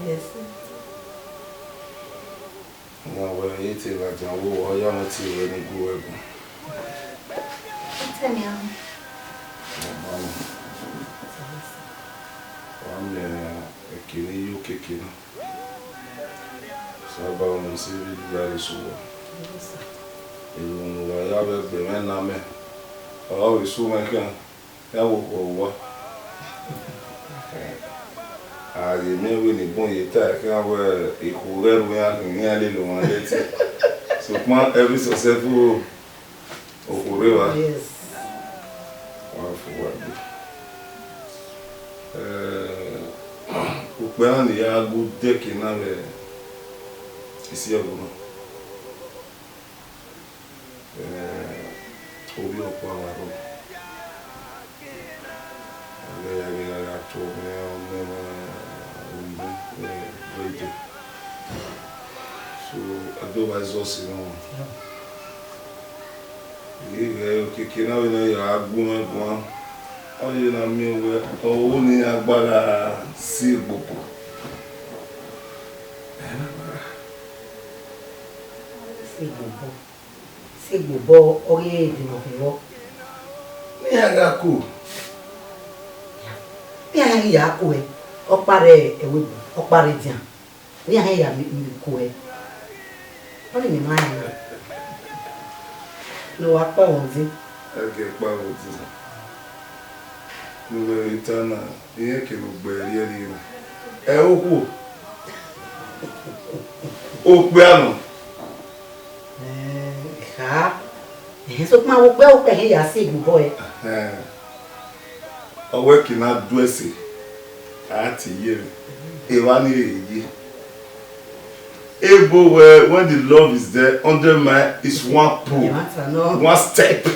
Yes. Now, when you take like a war, you're not seeing any good. Tell me. I'm a kidney, you kicking. So, about to see you very soon. You have a man, I always so my can. That will go. I remember when the boy attack, I wear a whole way out in nearly one. So, every successful of Yes. Ukpeani ya good deck in a isi abuno. Obi okwa waro. Ya to so otherwise also no. Kikina we no ya agbon gbon. Oye na mi we owo ni agbára sí gbogbo. C'est bon, oye de mo. Mi aga ku. Mi aga ya ku e. O pare ewe, o pare dian. Mi aga ya mi ku e. Oni mi mai na. Lo wa pa won di. Age pa won di. No itana, iye ke lo gbe ri ri. E o ku. O pe ano. So ma wo gbe o pe he ya se igbo e. Owe kina duese. Ati ye. E wa ni eyi. Able where when the love is there, 100 miles is one pull, one step.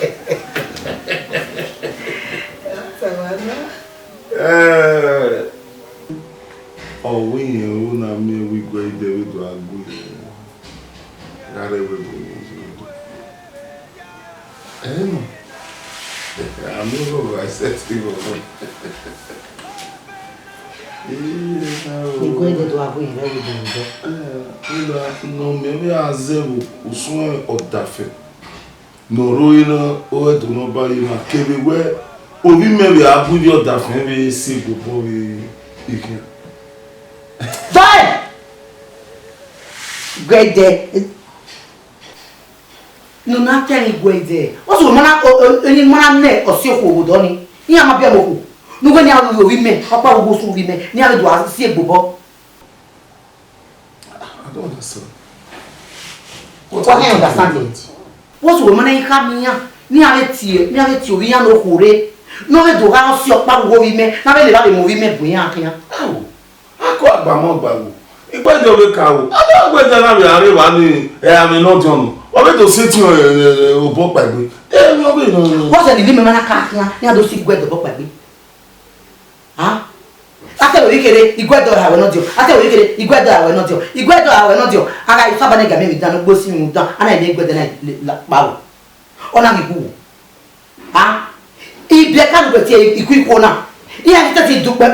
Oh, when you know me, we go there with our good. I'm not over. I said to you. No, maybe I zero usun odafe. No roina o do no bari na kebe we obi maybe abudi odafe be si gbogbo we ikin. Die! Gwede. No na tell gwede. What's the mana any mana ne osioko obodo ni? Ni amabia moko. Nugo ni alu women, opa wo so women, ni alu do asi egbobo. I don't understand. What I understand it. What's the woman you come here? Ni ale tie obi ya no hore. No we do ha si opa wo women, na be le ba be mo women bu yan kan. Awo. Ako agba mo gba wo. Igbe do we ka wo. Ado gbe je na be are wa ni ami no jonu. O be to sit obo pagbe. No be no. What's the limit mana ka kan? Ni ado si gbe do bo pagbe. Ah? Ate we kere igwedo ha we no dio. Ate we kere igwedo ha we no dio. Igwedo ha we no dio. Aga ifaba ne ga me dan gbo si mu dan. Ana ile igwedo na pawo. Ona mi bu. Ah? Ibe ka gbe ti iku na. Iya ni tati dupe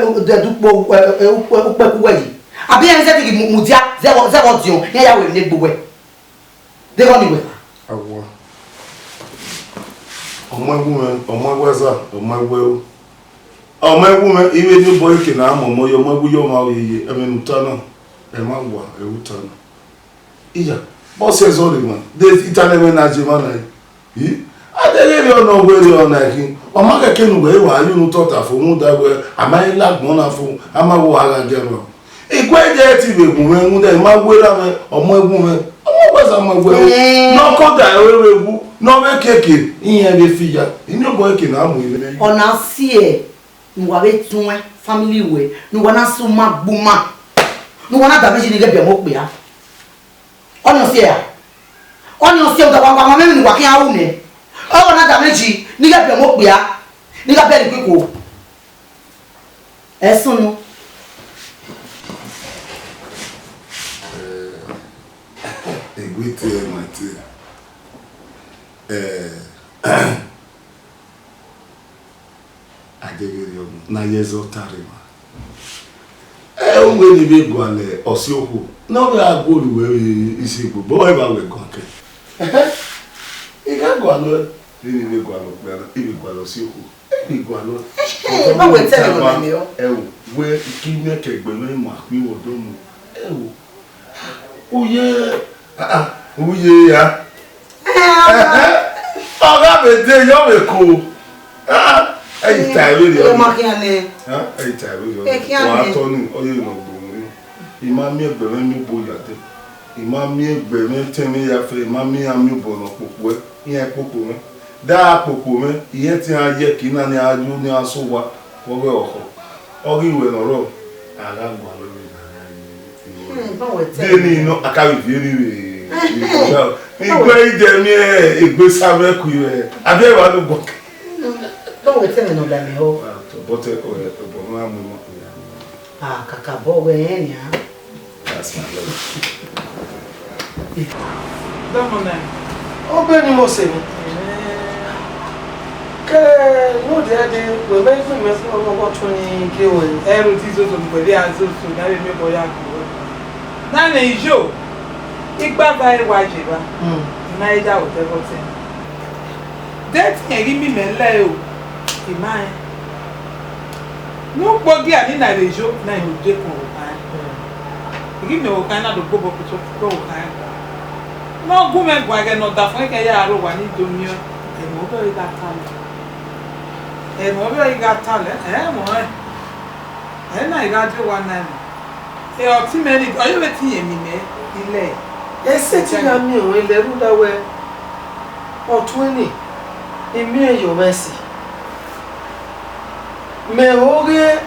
dupo upe ku yi. Abi ya ni tati mu dia zero dio. Ya we ne gbogbo e. De go ni we. Awo. Ọmọ egwu eza, ọmọ egwu. Oh my woman, even the boy can am or your mother, your mouth, I mean, Tana, and my wa, a Utana. Iya, boss says only one. There's Italian Najimana. I don't know where you are like. Or Maka came away while you thought of whom that were a man like Monafo, I'm a Walla General. A quite dirty woman, my way or my woman. Oh, was I my way? No, call that away, no, make cake in every figure. In your boy can am with on our see. Nwawe tunwe family we no na so magbuma no na damage ni ge be mo pe ya onyo se o da kwa me ni wa kan awu ne o na damage ni ge be mo pe ya ni ga be ni kwiko esunu egwete mate adegere omu na yezo tarima onwe ni be gwale osioku no be agolu we isi igbo bo e ba we gonke iga gwalo ni be gwalo pera ibe gwalo osioku ibe gwalo ba we tell me me o ewu we kine kegbe no mo apiwo do mu ewu uye ya ọ̀gá mi dé yọ́ mi kó ẹ̀yìn tàìwé rẹ̀ ọ̀gá ẹ̀yìn tàìwé rẹ̀ ọ̀gá wọ́n á tọ́ ní ọyọ́ ìnàgbọ̀n rí ìmá mi ẹgbẹ̀rún mi bó yàtẹ̀ ìmá mi ẹgbẹ̀rún tẹ́mi yàfẹ́ ìmá mi àmì bọ̀nà pòpò ẹ̀ ìyẹn pòpò mi dáa pòpò mi ìyẹn tí a yẹ kí náà ní ajú ní aṣọ wa wọ́wẹ́ ọ̀kọ̀ ọ̀gá ìwẹ̀ nọ̀rọ̀ àgàgbà lórí dé ní iná akáwì fi rí rè igbe ije mi egbe sabe ku e abi e wa lo gbon bo we tell me no da me o but bo ma mu mo kaka bo we en ya that's my love Domone o be ni mo se mi ke no de we me fun me fun ọmọ tun ni ke o ẹrù tí so so pe bi azo so na be mi boya ko na le ijo igba ba e wa je ba naija o te ko tin det eri mi mele o imai no gbogi ani na le ijo na ijo je ko ka igi me o ka na do gbo ko ko ka no gu me gwa ge no da fun ke ya ro wa ni do mi o e mo be ga ta e mo be ga ta le mo e na ga je wa na e o ti me ni o yo be ti ye mi me ile ese ti ya mi o ile ru da we otun ni emi eyo mercy me oge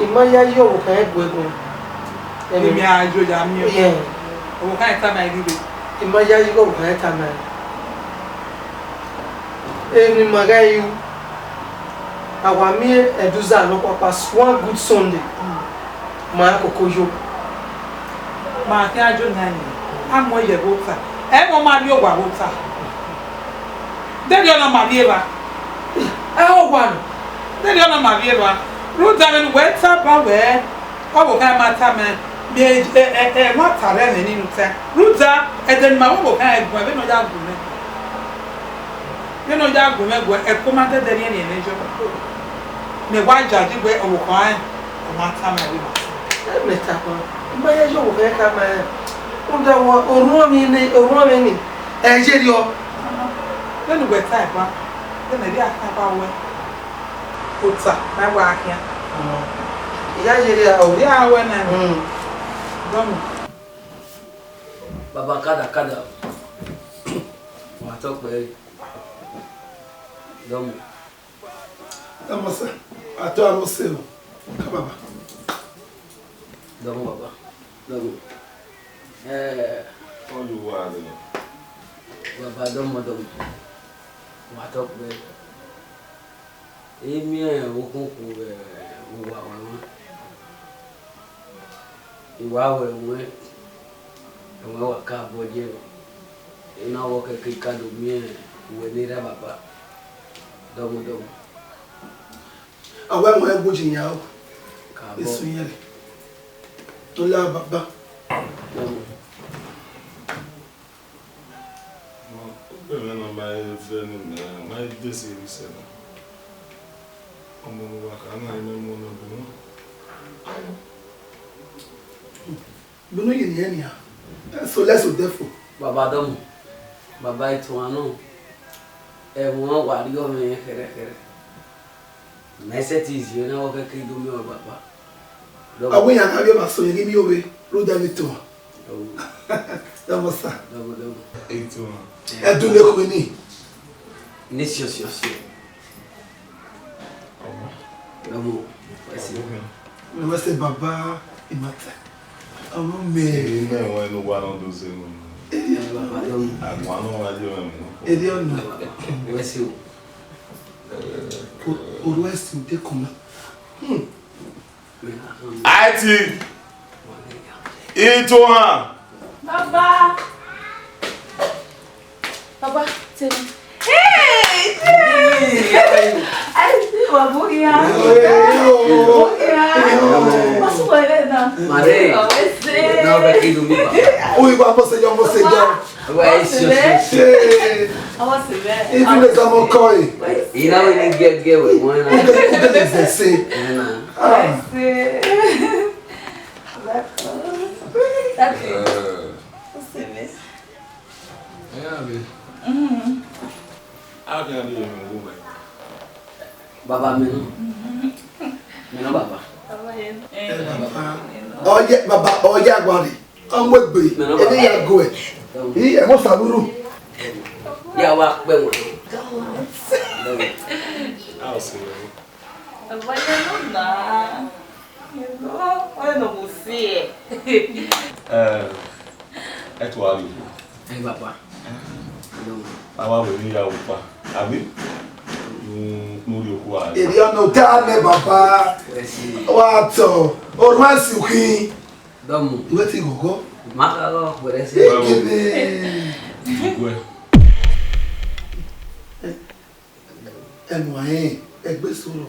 imaya yo wo kan egbegun emi ajo ya mi o yeah o ka ta na iri imaya yo wo kan ta na emi magayu awami eduza no papa one good Sunday ma kokoyo ma ki ajo na ni amo ye bota e mo ma bi ogwa bota de ri ona ma bi eba e o wa no de ri ona ma bi eba ruta men we ta ba we o bo ka ma ta me me ma ta re ni nu ta ruta e de ma bo ka e gwa be no ja gu me no ja gu me gwa e ko ma de ri ni ni jo me wa ja ji gwe o ko an o ma ta me bi ma me ta ko imaya yo wo kan ka ma unda wo oruo mi ni e je ri o lẹ́nu gbẹ̀ tá ẹ̀fà lẹ́nu ẹ̀dí àkápá wẹ́ òtà láwọ̀ àkíá ìyá je ri a o òrí àwẹ̀ náà dọ́mù. Baba kada wà tó pẹ́ dọ́mù. amasa ato amose o ka baba Dọ́mù baba dọ́mù. olúwa rẹ Baba dọ́mù wà tó pẹ́. Èmi òkúnkù wà wọ́n. Ìwà wẹ̀ wọ́n wà ká bọ́jẹ́ o. Iná wọ́ kẹ́kẹ́ ká lómi wẹ̀ ní rẹ̀ bàbá dọ́mù. awa mo egbo jinya o Káàbọ̀ esu yele to la baba dọ́mù. bẹ́ẹ̀ náà máa ń fẹ́ ní máa ń dé sí ìrísẹ́ náà ọmọ wa kan náà ní mú ọ̀nà bùnú bunu yin ye ni a so let's so therefore Baba dọ́mù baba ìtura náà ẹ̀wọ̀n wà rí ọmọ yẹn kẹrẹkẹrẹ mẹsẹ̀ tí ìsìn náà wọ́n kẹ́kẹ́ domi ọ̀ bàbá awe ya ka bi ma so yin mi owe ro da mi to amasa dọ́mù. ètò wọn. e dun le ko ni Ní ṣíọṣíọṣíọ dọ́mù ẹ̀sìn. me we say baba imata amu me èyí náà wọn inú wa náà ló ṣe nù Baba dọ́mù àgbọn náà wájú ẹ̀mí náà. eri ona ẹ̀sìn o. oru esin de kuma àìtì ètò hàn. Baba, tell me. Hey! aí do meu. Ui, você já. Vai isso. Você vê? E filha da mocoi. E não ele get mano. O que dizer se? Ah. Você vê? Ah, bien, bien. Baba menu. Menu baba. Oye, baba, oye agbari. Ọmọ egbe. Eni ya go e. Yi e mo saburu. Ya wa pe won. Ah, sim. Vai não dá. Olha no você. É toalha. Aí baba. Àwa we ni ya wo pa. Àbí? No ri oku a. Eri ono ta me baba. Wa to. O ransi ukin. Domu. Wetin go go? Makalo parece. Igwe. Ẹnu ayé ẹgbẹ́ sọ̀rọ̀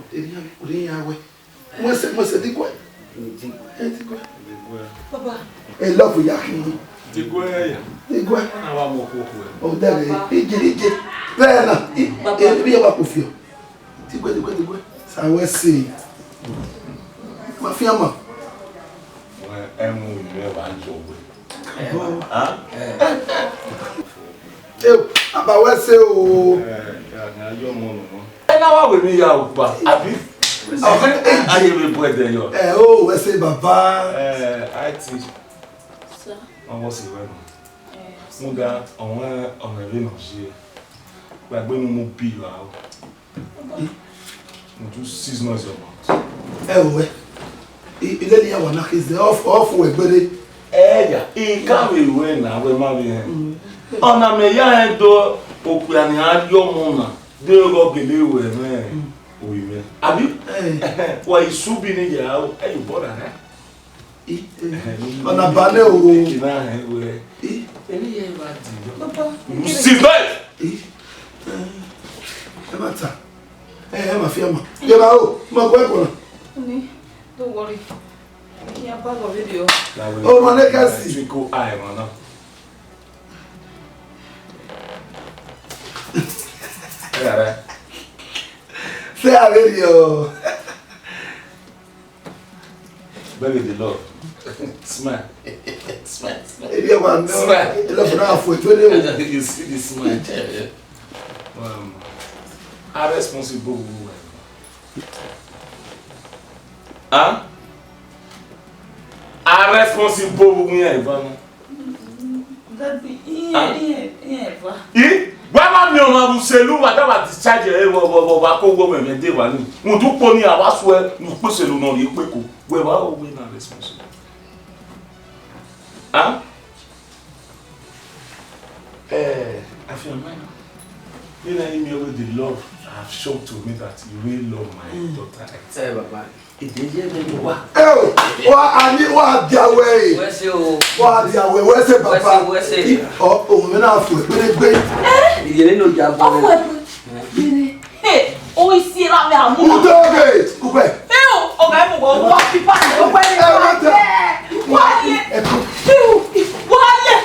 orí yàwẹ́ mo ṣe dígbọ́ ẹ dígbọ́ ẹ lọ́ọ̀fù yà kí ni Igwe ya. dígbọ́ Àwa mo koko e. ọ̀dẹ́rẹ̀ ìjìnlíje bẹ́ẹ̀ náà ibi yẹn wà kò fi ọ́ dígbọ́ sàwẹ́ sí i ma fi àmọ́. Ẹ mú ìlú ẹ bá jọ wẹ. Àbáwẹ́ ṣe o. Ayọ̀ mọ́ nù mọ́. Ẹ náà wà wẹ̀ mí ya ò pa. Àbí? Ayé mi bọ́ ẹ̀dẹ̀ yọ. Ẹ o wẹ́sẹ̀ bàbá. Àìtí. Wọ́n wọ́ sí ìwé nù. Mo ga ọ̀wọ́n ọ̀nà ìwé náà ṣe. Gbàgbé mi mo bí ìlú àwọn. Mo tún 6 months ọmọ. Ẹ o wẹ́ ilé ni àwọn náà kì í ṣe ọ̀fù ẹgbẹ́rẹ́. Ẹ̀yà ìkàwé ìwé náà wẹ́ má bí yẹn. Ọ̀nà mẹ́yà ẹ̀ dọ́ òpè àní ayọ̀ mọ́ náà. Dé ọgọ́ gèlè ìwé náà òyìn mẹ́. Àbí? Wà ìṣúbi ni yà á ẹ̀yìn bọ́dà rẹ̀. Ọ̀nà balẹ̀ o. Ìná ẹ̀ wẹ̀. Ẹni yẹn bá dì í. Síbẹ̀! Ẹ má ta ẹ má fi àmọ́. Yẹ́ra o mo gbọ́ ẹ̀kọ́ náà. Don't worry. Yeah, bag of video. O ma ne ka si. Trickle eye man now. Yeah. Say I ready o. Baby the love. Smile. Smile. Ebi e wa no. E lo funa afo eto le o. You see the smile. Are responsible woman. Hein? A responsible woman Ivana. Daddy, yeah. E Baba mi ona bu selu wa da ba discharge e wo ba ko wo me de wa ni. Mo tún po ni àwa so e nu pe selu na ri pe ko. We ba o we na responsible. Hein? I feel man. You know me with the love have shown to me that you really love my daughter. Say baba. Ìdíje mi wá. Wa ani wa di awe. Wẹ́sẹ̀ o. Wa di awe wẹ́sẹ̀ baba. Wẹ́sẹ̀. O ohun mi na fo gbe. Ìdíje ló jà bọ́ rẹ̀. Hey, o isi ra mi amu. Udoge, kupe. Meu, o ga mo go wa pipa ni o pe ni. Wa ye. Wa ye.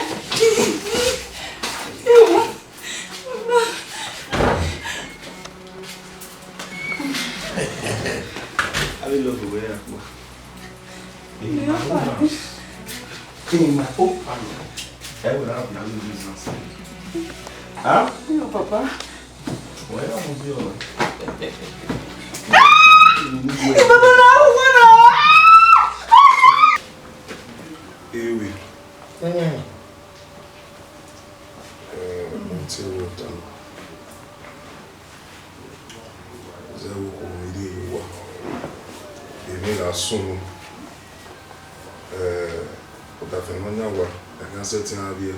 I love the way I go. In my own family, I will have your business. Huh? No, Papa. Well, I will be all right. Ewe. Until we're done. Zero comedy work. Èmi la sunu ọ̀tà fẹ̀mọ́nyà wà ẹ̀ka sẹ́tì abíyẹ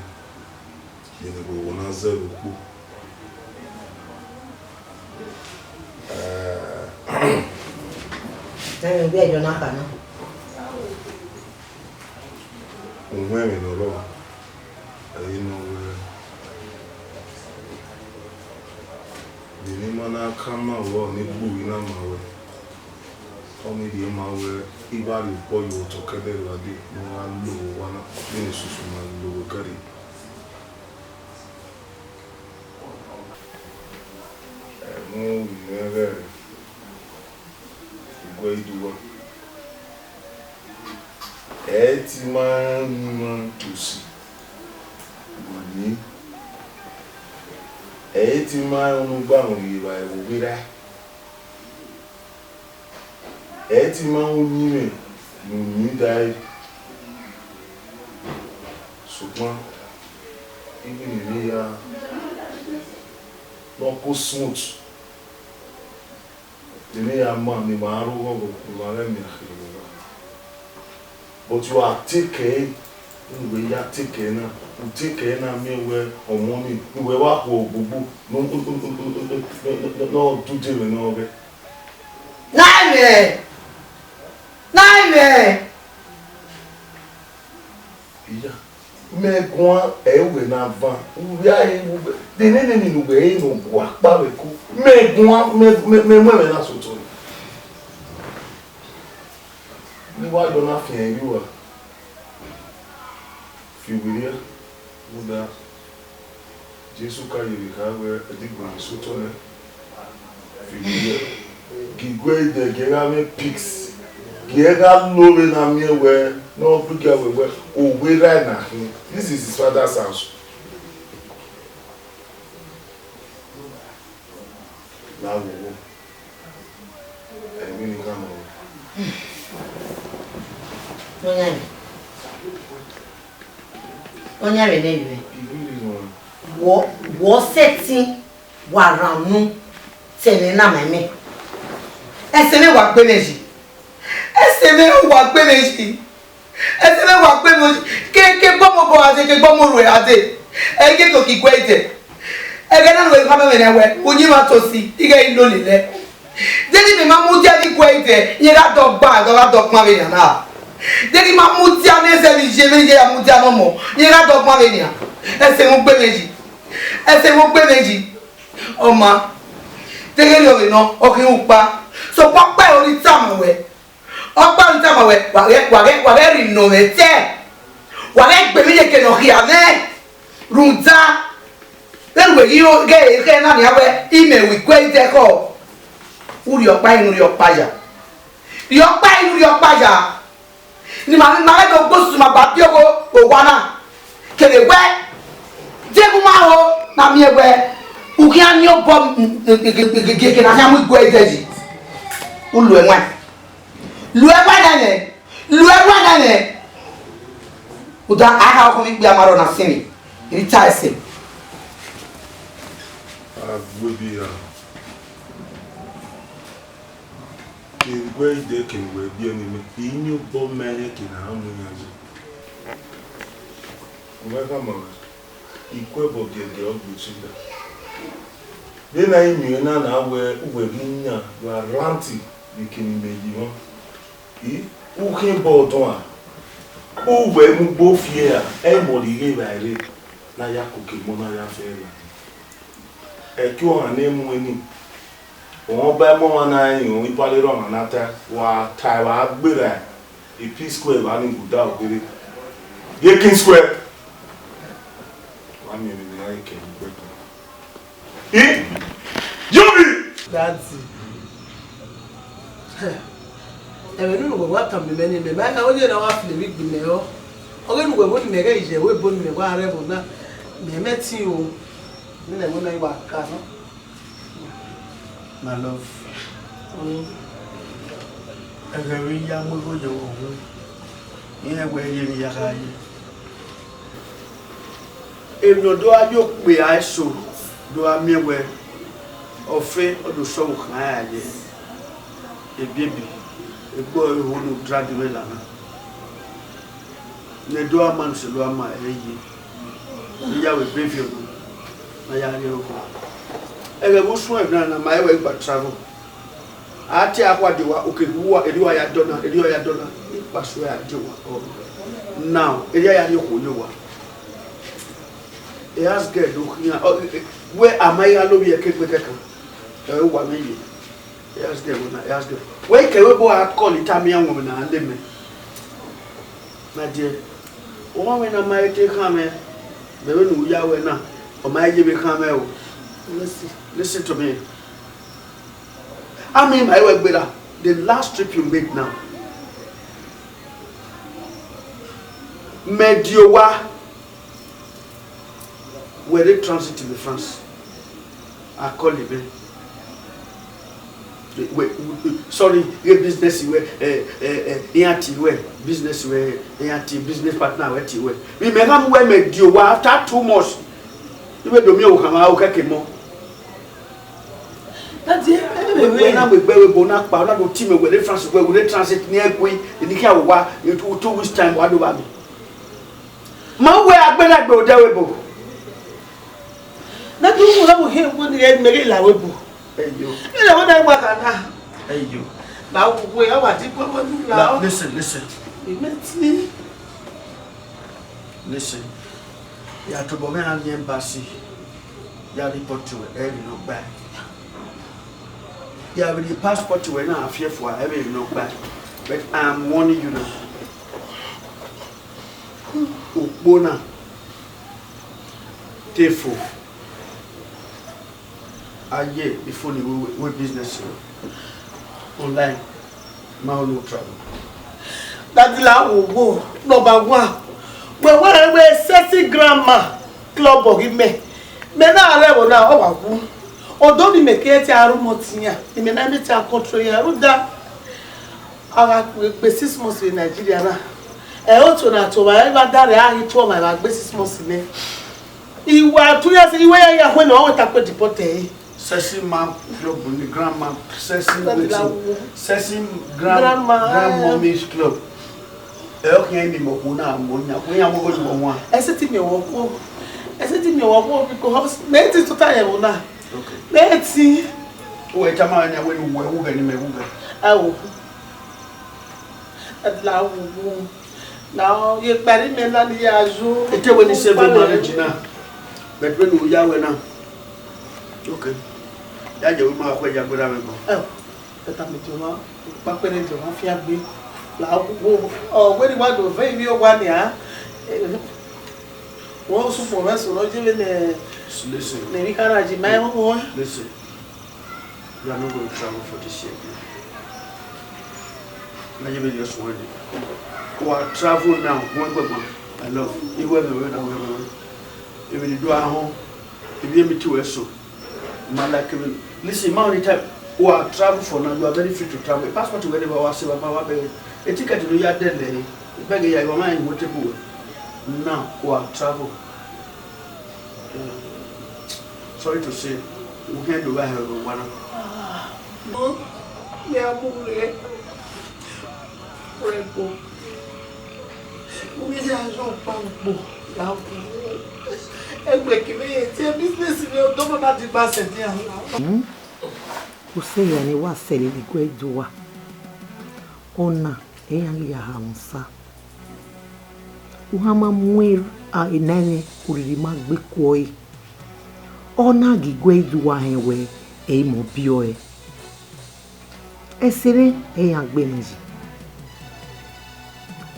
yìí gbogbo náà zẹ́rù kú. Bí ẹjọ́ náà kà náà. Òun ẹ̀rìn lọ́rọ̀ ẹ̀yìn náà wẹ̀rẹ̀. Bìnní mọ́ náà ká máa wọ̀ ní gbùgbì náà máa wẹ̀. Only the man Ibari boy you to Kede Radi, no one low one, Minister low carry. No, never. Go do one. Man to see. Money. Man on bound by Ubira. Man on you died. So, even if you are not smooth. The man, but you are taking, we are taking, you take na me where or money, we were bubu, no, do them and all that. Nine! Yeah, me go ewe na van, we are the nene no way no work, Babeku, me go, na so. Why don't I feel you are? If you will hear, Buddha, Jesus can you have a degree so tall. If you will hear, Gigway the Gerame pigs, Giega Loven and me where no bigger where, oh, we right now. This is his father's house. Now, I mean, come on. Onyare anyway. Wo setting waranu tele na meme. Eseme wa gbe meji. Eseme wa gbe meji. Eseme wa gbe meji. Ke gbomo bo ate ke gbomo ru ate. E ke to ki kwete. E ga na we ka me na we. Unyi ma to si. Ige ilo lile. Deni me ma mu dia di kwete. Ye ga do gba do pon be na. Dès ma moutia ne se je vais dire moutia non mo. Il y a donc ma venir. C'est mon bébé. C'est mon bébé. Oh ma. Dès que le non, OK ou pas. So papa on dit ça ouais. On parle ça ouais. Wa rénover. Wa bébé que no riave. Runza. Then we you get na ya we email we kwete ko. Uri opaja. Uri opaja. Ni ma do go su ma ba bi o wa na kele we je ku ma ho na mi ewe u ki an yo bom ke na ya mu go ejeji u lu enwa na ne u da aha ko mi gbe amaro na sini ri ta ese Would where they can wear the enemy in your bomb maniac in a harmony. Welcome, equable get the obvious. Then I knew now where you are ranty, you can make you. Who came board on? Who were both here? Everybody gave I read. Nayaku Monaya Ferry. A cure and name winning. Wọ́n bá mọ́ wọn náà yìí wọ́n ipá lérò ọ̀nà náà tẹ́ wà tá ìwà gbéra ìpí square wà ní ìbùdá ògbére Yakin square wà ní ìrìnlẹ̀ ayé kẹ̀yìn gbẹ́gbẹ́ Júbì! Dáàtì ẹ̀rẹ̀ nínú gbogbo àtàmì mẹ́ni mẹ́mẹ́ ẹ̀ka ó yẹ náà wá fi lè rí gbìmẹ̀ ọ́ ọ̀rẹ́ nínú gbogbo nìmẹ̀rẹ́ ìṣẹ̀wé bó nìmẹ̀wá rẹ̀ bò náà mẹ́mẹ́ tí o nílẹ̀ mọ́ náà ìwà ká náà. My love. Every young will go home. Yeah, where you are. If no do I yoke me, I so do I me where or fail or do so high. A baby, a boy who will drag the melana. The door man shall do my lady. You have a baby. My young. I will swim na my way but travel. I tell what you are okay, who are you donna, pass where you are. Now, you are. Ask girl, where am I? I'll be a cake with a car. 1 million. Yes, girl. Where can we go and call it a young woman and limit? My dear, when I might take come here, the one who are now, or my give me come here. Listen to me. I mean, my work better. The last trip you made now. Mediowa, where they transit to the France. I call it. Sorry, your business where business where business partner where we may have where Mediowa after 2 months. You will do me come out okay more. That's it. When I'm with Berry Bonac, Powder, team where they France where they transit near Queen, in the Kawa, in 2 weeks' time, what do I mean? My way I better go there. That you will hear when you get Mary Lawebo. Hey, you. You know what I want now. Hey, you. Now, where are you now? Listen. Listen. You have to go to the embassy. You have to report to it. Look back. You have the passport to it now. Fear for every look back. But I'm warning you now. Bona. Therefore. Aye, before we business online, no travel. That's la wo number 1. When we sexy grandma club of me. Me na level now o wa ku. Odo ni make e ti arumotiyan. Me na me ti control ya ruda. Ara pe 6 months in Nigeria na. E o to na to wa e ba dare a hi to ma ba gbe 6 months ni. Iwa tu ya se iwe ya when o ta pe deported. Session man, club, the grandma, session grandmommy's club. Okay, me mokuna, monya, we are going to one. I said to me, because let it to tire now. Okay. Let's see. Wait a man, when you were moving, oh, at loud. Now you're married, Melanie, as you when you say marriage now. But when we are now. Okay. Yeah, you will go. Oh, but I'm doing back when you don't fear me. Oh, when you want to very you 1 year. One super us, not even listen. Maybe carriage, my own. Listen. You are not going to travel for this year. Now you will just wait. Who are travel now? I love you. Whether even you do at home, if you me to so. Man, like listen, man, time who are travel for now, you are very free to travel. Passport to wherever I say, a ticket to the yard dead, beg your mind, what to do. Now, who are travel. Sorry to say, we can't do one. No, yeah, Useya ni waseli ligwejuwa ona eyali ya hamsa uhama mwe a inene kuririma gbekoi ona gigwejuwa henwe eimo bioe esere eyan gbenji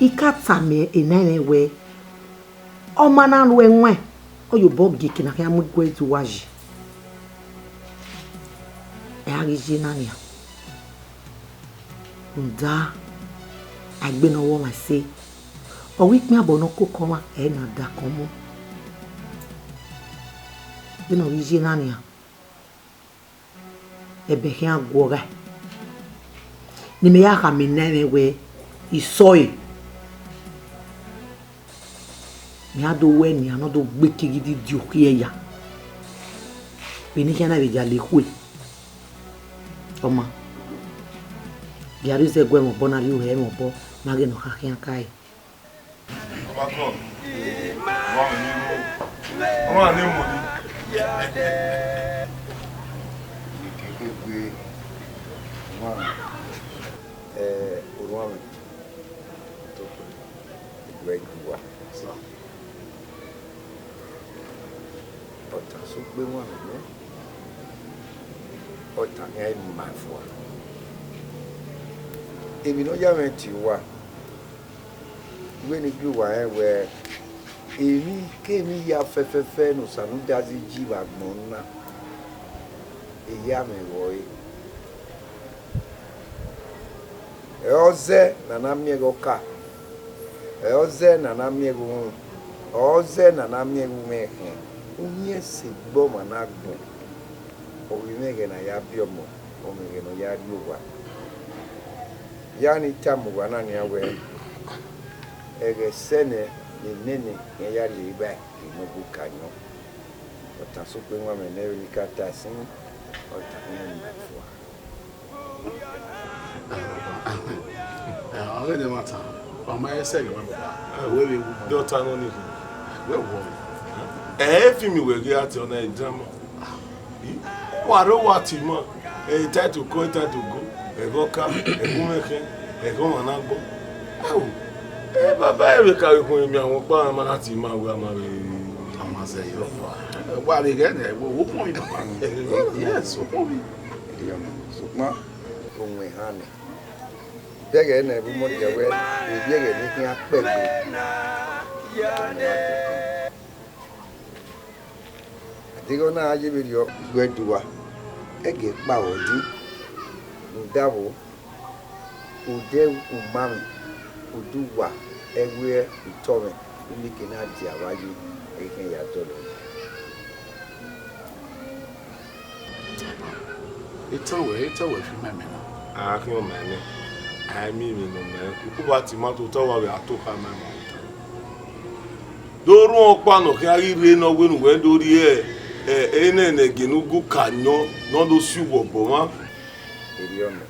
ikatame inene we omana ruenwe oyobo gikina ka mugwejuwa ji Ariginania. Nda agbenowo ma se. O wik mi abono kokoma e na da komo. Bino originania. Ebe hi agwora. Ni me ya ka minene we isoi. Mi ado we ni anodo gbekigidi di okie ya. Bini kana be jale kwe. Oma biaru ze gwe mo bona ri o he mo bo mage no ka kian kai Obako wa ni mo ni Kekekwe wa orwa to gwe duwa so ota so gbe wa me otanya mafua ebi no ya menti wa we ni gbe wa we èmi kémi ya fẹ́fẹ́fẹ́ no sanu dazi ji wa gbon na eya me wo oze na na miego ka oze na na miego oze na na miego mehe unye se gbo mana gbon o wi mege na ya biomo o mege no ya duwa yani tamu wana ni awe ege sene ni nene ya liba ni bu kanyo ota so pe wa me ne ri kata sin ota ni mafua ọ̀rẹ́ ni ma ta ọmọ ẹsẹ̀ ìwọ̀n wẹ́rẹ́ dọ́ta náà nìkan wẹ́wọ́ fi mi wẹ̀rẹ́ àti ọ̀nà ìdámọ̀ wà ló wà tì mọ́ tàìtù kọ́ tàìtù gó ẹ̀gọ́ ká ẹ̀gún mẹ́kẹ́ ẹ̀gọ́ wọn náà gbọ́ bàbá ẹ̀rẹ́ kárí fún mi àwọn pa àmà láti máa wẹ àmà rẹ̀ àmà ṣe yọ wà lè rẹ̀ ẹ̀ wò fún mi bàbá yẹ́ sọ fún mi. ṣùgbọ́n ohun ìhàn ni bẹ́ẹ̀ náà bí mo jẹ́ wẹ́ ìbéèrè ní kí n pẹ̀lú àdéhùn náà ayé mi yọ gbẹdùwà ẹ̀gẹ̀ pàwọ̀ dí ǹdàbò òdẹ ùmàmì òdùwà ẹ̀wẹ́ ìtọ́mẹ̀ oníkè náà di àwáyé ẹ̀kẹ́ ìyàtọ̀ lọ. ìtọ̀wẹ̀ fi mẹ́mẹ́ náà. àárín ọmọ ẹ̀ ní àmì mi nù mẹ́ kúkú bá ti má tó tọ́wọ́ rẹ̀ àtọ́ka mẹ́mọ́ ọ̀tá. dóró ọ̀pá nà kí aríire náà wẹ́nu wẹ́ dórí ẹ̀ ẹ̀ẹ́nẹ̀ẹ̀nẹ̀ gẹ̀nugú kànyọ́ náà ló sì wọ̀ bọ̀ wá. èrè ọ̀nà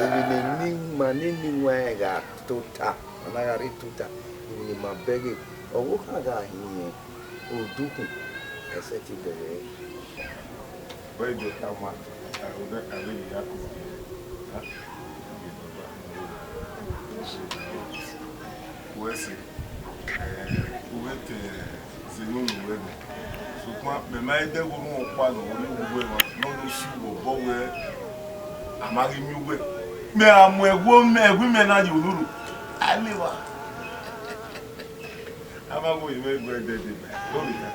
èmi ni ní ma ní níwọ̀n ẹ̀gà tó ta ọ̀nàgàrí tó ta èmi ni ma bẹ́gẹ̀ ọwọ́ kàgà yìnyẹn òdùkùn ẹsẹ̀ ti bẹ̀rẹ̀ wẹ́ẹ̀ jẹ́ ká máa àrùn àlẹ́ ìyá kò wẹ́sì wẹ́tẹ̀ sínú ìwé mi ṣùgbọ́n mẹ́mẹ́ ẹ̀dẹ́gbọ́n mọ̀ pa lórí ìwé wọn lọ́dún sí wọ̀ bọ́wẹ́ àmàrímiwé mẹ́ àmọ́ ẹ̀gbọ́n mẹ́ná yìí olóró àlèwà àmàgbọ́ ìwé ẹgbẹ́ ẹ̀dẹ́gbẹ́ lórí ká.